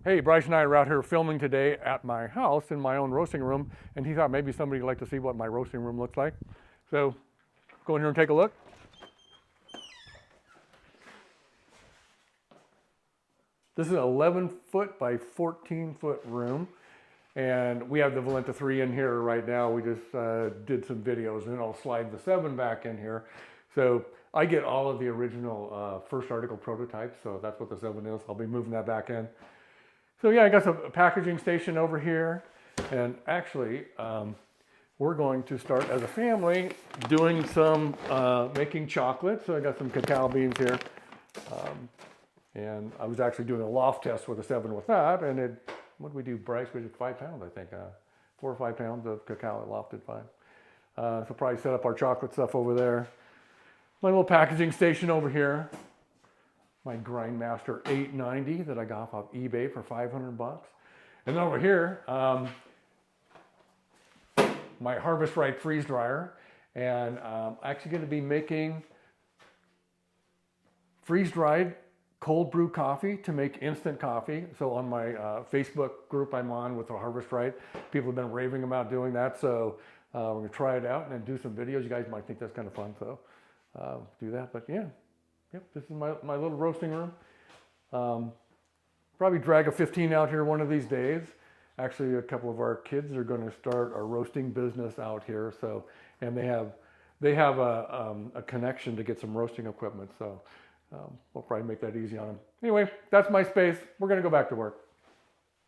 Hey, Bryce and I are out here filming today at my house in my own roasting room, and he thought maybe somebody would like to see what my roasting room looks like. So go in here and take a look. This is an 11-foot by 14-foot room, and we have the Volenta 3 in here right now. We just did some videos, and I'll slide the 7 back in here. So I get all of the original first article prototypes, so that's what the 7 is. I'll be moving that back in. So yeah, I got some packaging station over here, and actually we're going to start as a family doing some making chocolate. So I got some cacao beans here, and I was actually doing a loft test with a 7 with that, and what did we do, Bryce? We did 5 pounds, I think, 4 or 5 pounds of cacao at lofted 5. So probably set up our chocolate stuff over there. My little packaging station over here. My Grindmaster 890 that I got off eBay for 500 bucks. And then over here, my Harvest Right freeze dryer. And I'm actually going to be making freeze-dried cold brew coffee to make instant coffee. So on my Facebook group I'm on with the Harvest Right, people have been raving about doing that. So we're going to try it out and then do some videos. You guys might think that's kind of fun, so do that. But yeah. Yep, this is my little roasting room. Probably drag a 15 out here one of these days. Actually, a couple of our kids are going to start a roasting business out here. So, and they have a connection to get some roasting equipment. So we'll probably make that easy on them. Anyway, that's my space. We're going to go back to work.